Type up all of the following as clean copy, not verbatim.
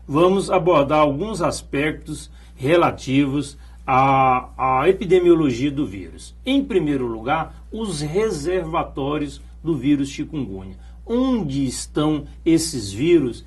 vamos abordar alguns aspectos relativos à epidemiologia do vírus. Em primeiro lugar, os reservatórios do vírus chikungunya. Onde estão esses vírus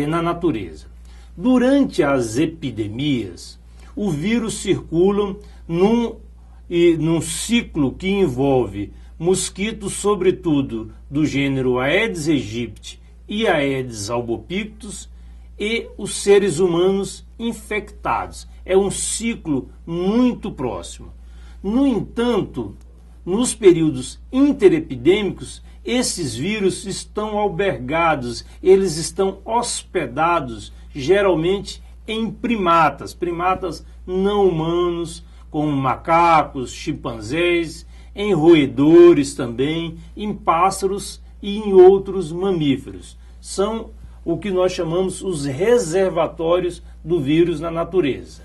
na natureza? Durante as epidemias, o vírus circula num ciclo que envolve mosquitos, sobretudo do gênero Aedes aegypti e Aedes albopictus, e os seres humanos infectados. É um ciclo muito próximo. No entanto, nos períodos interepidêmicos, esses vírus estão albergados, eles estão hospedados, geralmente em primatas não humanos, como macacos, chimpanzés, em roedores também, em pássaros e em outros mamíferos. São o que nós chamamos os reservatórios do vírus na natureza,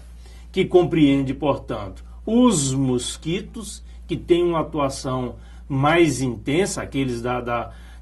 que compreende, portanto, os mosquitos, que têm uma atuação mais intensa, aqueles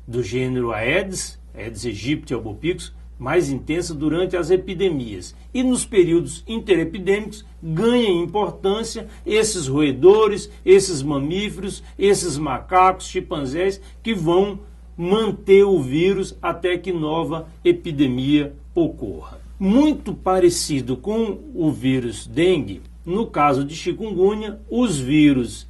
do gênero Aedes aegypti e albopictus, mais intensa durante as epidemias. E nos períodos interepidêmicos ganha importância esses roedores, esses mamíferos, esses macacos, chimpanzés, que vão manter o vírus até que nova epidemia ocorra. Muito parecido com o vírus dengue, no caso de chikungunya, os vírus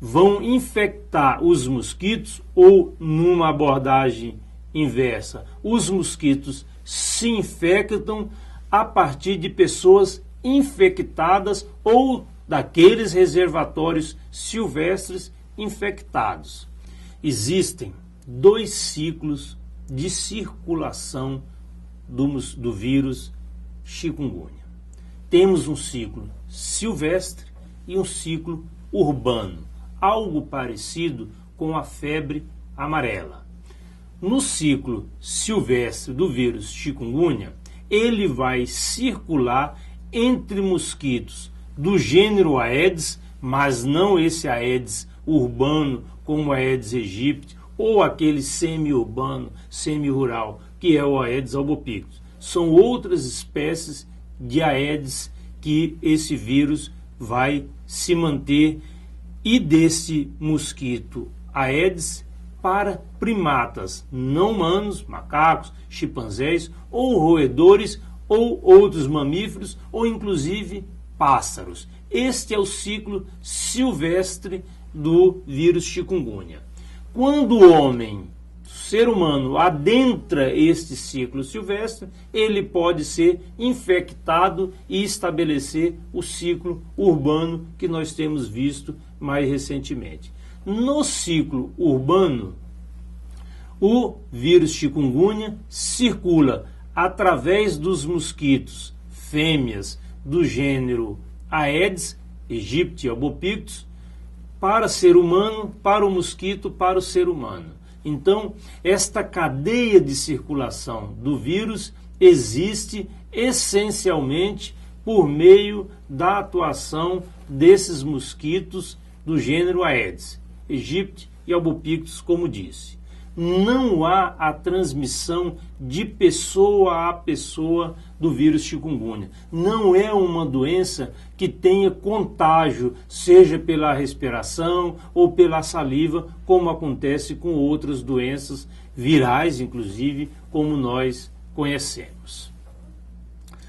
vão infectar os mosquitos, ou numa abordagem inversa, os mosquitos se infectam a partir de pessoas infectadas ou daqueles reservatórios silvestres infectados. Existem 2 ciclos de circulação do vírus chikungunya. Temos um ciclo silvestre e um ciclo urbano, algo parecido com a febre amarela. No ciclo silvestre do vírus chikungunya, ele vai circular entre mosquitos do gênero Aedes, mas não esse Aedes urbano como Aedes aegypti, ou aquele semi-urbano, semi-rural, que é o Aedes albopictus. São outras espécies de Aedes que esse vírus vai se manter, e desse mosquito Aedes para primatas não humanos, macacos, chimpanzés, ou roedores, ou outros mamíferos, ou inclusive pássaros. Este é o ciclo silvestre do vírus chikungunya. Quando o homem, ser humano, adentra este ciclo silvestre, ele pode ser infectado e estabelecer o ciclo urbano que nós temos visto mais recentemente. No ciclo urbano, o vírus chikungunya circula através dos mosquitos fêmeas do gênero Aedes aegypti e albopictus para ser humano, para o mosquito, para o ser humano. Então, esta cadeia de circulação do vírus existe essencialmente por meio da atuação desses mosquitos do gênero Aedes aegypti e albopictus, como disse. Não há a transmissão de pessoa a pessoa do vírus chikungunya. Não é uma doença que tenha contágio, seja pela respiração ou pela saliva, como acontece com outras doenças virais, inclusive, como nós conhecemos.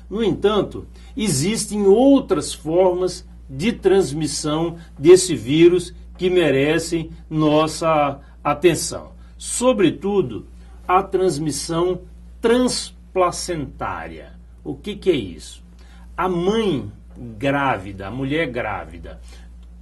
No entanto, existem outras formas de transmissão desse vírus que merecem nossa atenção. Sobretudo, a transmissão transplacentária. O que é isso? A mãe grávida, a mulher grávida,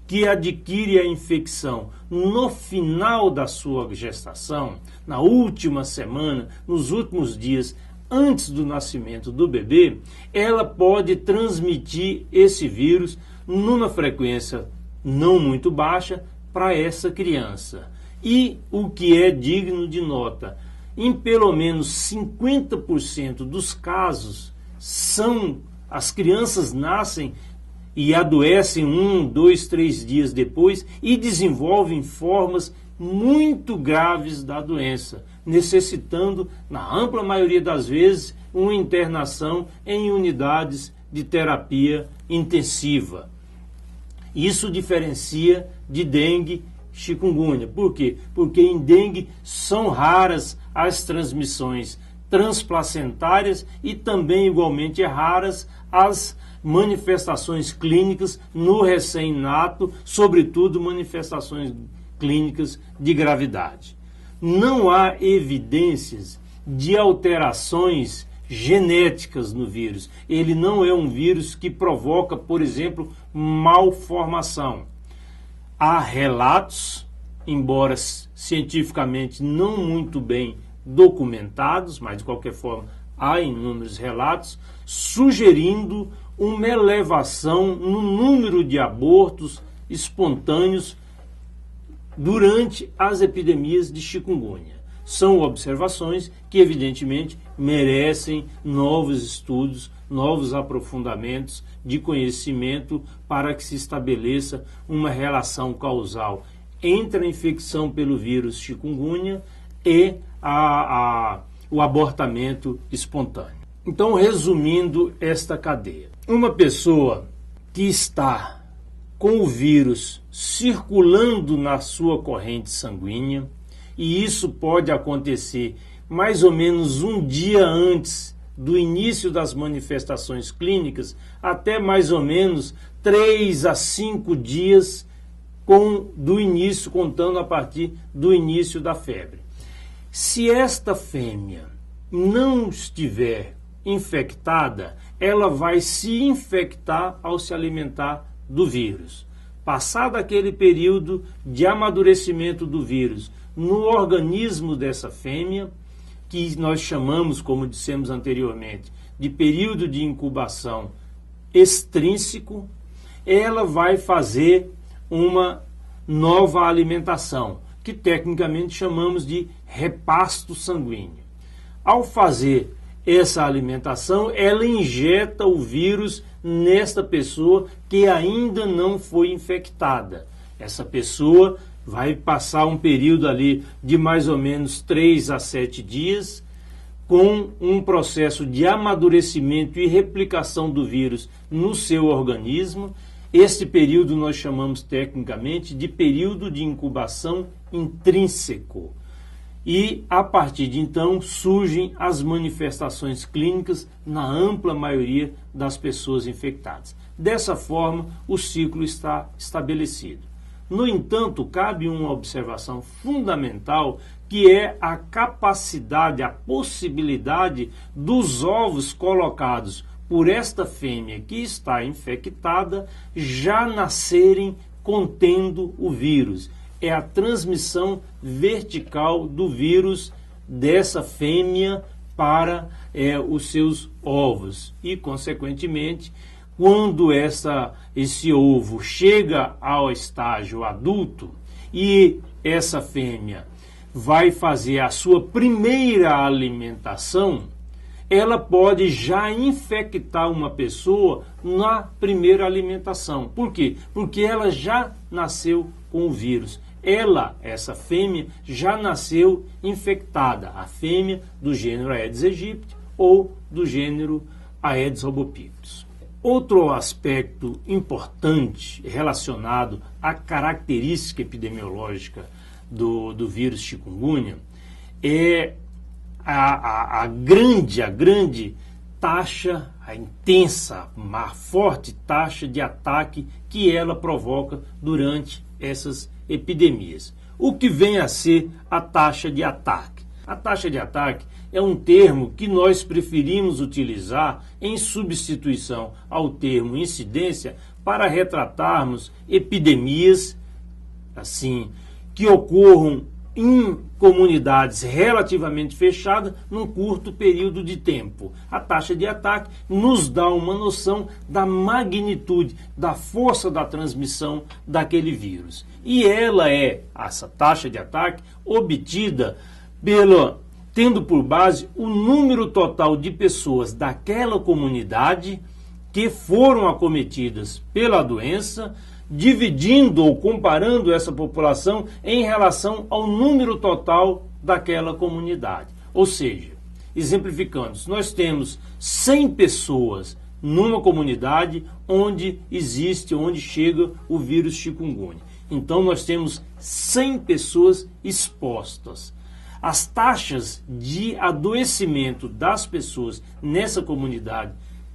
que adquire a infecção no final da sua gestação, na última semana, nos últimos dias antes do nascimento do bebê, ela pode transmitir esse vírus numa frequência não muito baixa para essa criança. E o que é digno de nota, em pelo menos 50% dos casos, as crianças nascem e adoecem 1, 2, 3 dias depois e desenvolvem formas muito graves da doença, necessitando, na ampla maioria das vezes, uma internação em unidades de terapia intensiva. Isso diferencia de dengue, chikungunya. Por quê? Porque em dengue são raras as transmissões transplacentárias e também igualmente raras as manifestações clínicas no recém-nato, sobretudo manifestações clínicas de gravidade. Não há evidências de alterações genéticas no vírus. Ele não é um vírus que provoca, por exemplo, malformação. Há relatos, embora cientificamente não muito bem documentados, mas de qualquer forma há inúmeros relatos, sugerindo uma elevação no número de abortos espontâneos durante as epidemias de chikungunya. São observações que, evidentemente, merecem novos estudos, novos aprofundamentos de conhecimento para que se estabeleça uma relação causal entre a infecção pelo vírus chikungunya e o abortamento espontâneo. Então, resumindo esta cadeia, uma pessoa que está com o vírus circulando na sua corrente sanguínea, e isso pode acontecer mais ou menos um dia antes do início das manifestações clínicas, até mais ou menos 3 a 5 dias do início, contando a partir do início da febre. Se esta fêmea não estiver infectada, ela vai se infectar ao se alimentar do vírus. Passado aquele período de amadurecimento do vírus no organismo dessa fêmea, que nós chamamos, como dissemos anteriormente, de período de incubação extrínseco, ela vai fazer uma nova alimentação, que tecnicamente chamamos de repasto sanguíneo. Ao fazer essa alimentação, ela injeta o vírus nesta pessoa que ainda não foi infectada. Essa pessoa vai passar um período ali de mais ou menos 3 a 7 dias, com um processo de amadurecimento e replicação do vírus no seu organismo. Este período nós chamamos tecnicamente de período de incubação intrínseco. E, a partir de então, surgem as manifestações clínicas na ampla maioria das pessoas infectadas. Dessa forma, o ciclo está estabelecido. No entanto, cabe uma observação fundamental, que é a capacidade, a possibilidade dos ovos colocados por esta fêmea que está infectada já nascerem contendo o vírus. É a transmissão vertical do vírus dessa fêmea para os seus ovos. E, consequentemente, quando esse ovo chega ao estágio adulto e essa fêmea vai fazer a sua primeira alimentação, ela pode já infectar uma pessoa na primeira alimentação. Por quê? Porque ela já nasceu com o vírus. Essa fêmea, já nasceu infectada, a fêmea do gênero Aedes aegypti ou do gênero Aedes albopictus. Outro aspecto importante relacionado à característica epidemiológica do vírus chikungunya é a grande taxa, a intensa, a forte taxa de ataque que ela provoca durante essas epidemias. O que vem a ser a taxa de ataque? A taxa de ataque é um termo que nós preferimos utilizar em substituição ao termo incidência para retratarmos epidemias assim que ocorram em comunidades relativamente fechadas num curto período de tempo. A taxa de ataque nos dá uma noção da magnitude, da força da transmissão daquele vírus. E essa taxa de ataque, obtida tendo por base o número total de pessoas daquela comunidade que foram acometidas pela doença, dividindo ou comparando essa população em relação ao número total daquela comunidade. Ou seja, exemplificando, se nós temos 100 pessoas numa comunidade onde chega o vírus chikungunya. Então nós temos 100 pessoas expostas. As taxas de adoecimento das pessoas nessa comunidade,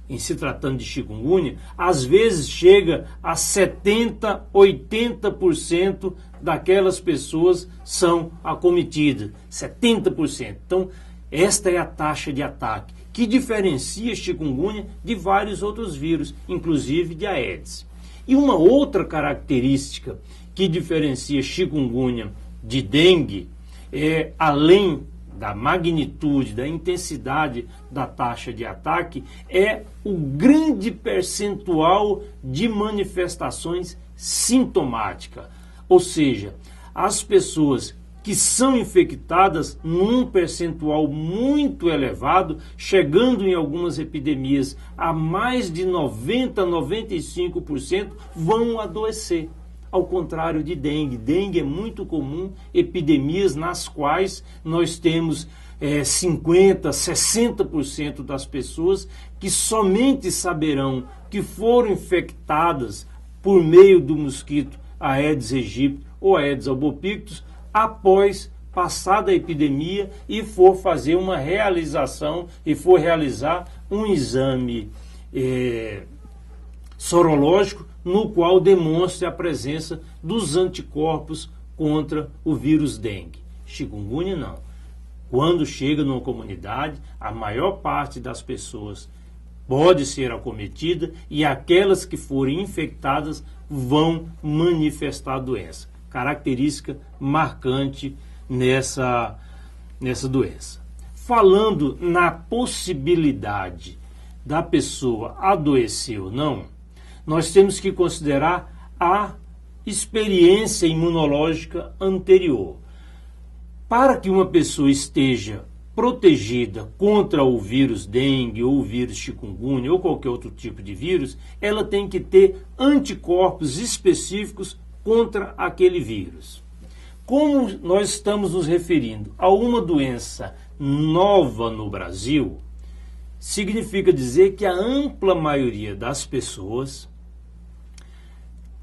em se tratando de chikungunya, às vezes chega a 70%, 80% daquelas pessoas são acometidas. 70%. Então, esta é a taxa de ataque, que diferencia chikungunya de vários outros vírus, inclusive de Aedes. E uma outra característica que diferencia chikungunya de dengue é, além da magnitude, da intensidade da taxa de ataque, é o grande percentual de manifestações sintomáticas. Ou seja, as pessoas que são infectadas num percentual muito elevado, chegando em algumas epidemias a mais de 90%, 95%, vão adoecer. Ao contrário de dengue. Dengue é muito comum, epidemias nas quais nós temos 50%, 60% das pessoas que somente saberão que foram infectadas por meio do mosquito Aedes aegypti ou Aedes albopictus após passada a epidemia e for fazer uma realização e for realizar um exame sorológico no qual demonstre a presença dos anticorpos contra o vírus dengue. Chikungunya não. Quando chega numa comunidade, a maior parte das pessoas pode ser acometida e aquelas que forem infectadas vão manifestar a doença. Característica marcante nessa doença. Falando na possibilidade da pessoa adoecer ou não, nós temos que considerar a experiência imunológica anterior. Para que uma pessoa esteja protegida contra o vírus dengue ou o vírus chikungunya ou qualquer outro tipo de vírus, ela tem que ter anticorpos específicos contra aquele vírus. Como nós estamos nos referindo a uma doença nova no Brasil, significa dizer que a ampla maioria das pessoas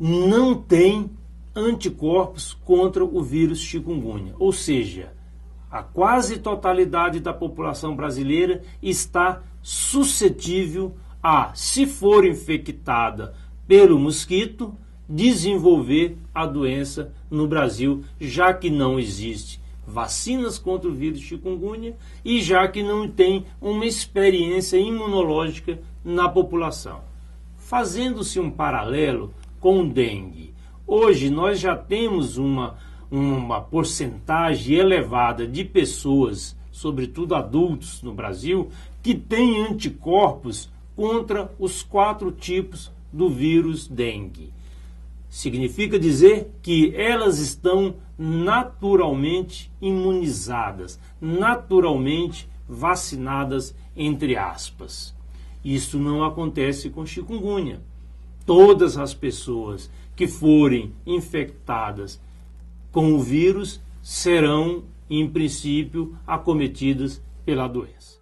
não tem anticorpos contra o vírus chikungunya. Ou seja, a quase totalidade da população brasileira está suscetível a, se for infectada pelo mosquito, desenvolver a doença no Brasil, já que não existe vacinas contra o vírus chikungunya e já que não tem uma experiência imunológica na população. Fazendo-se um paralelo com o dengue, hoje nós já temos uma porcentagem elevada de pessoas, sobretudo adultos no Brasil, que têm anticorpos contra os 4 tipos do vírus dengue. Significa dizer que elas estão naturalmente imunizadas, naturalmente vacinadas, entre aspas. Isso não acontece com chikungunya. Todas as pessoas que forem infectadas com o vírus serão, em princípio, acometidas pela doença.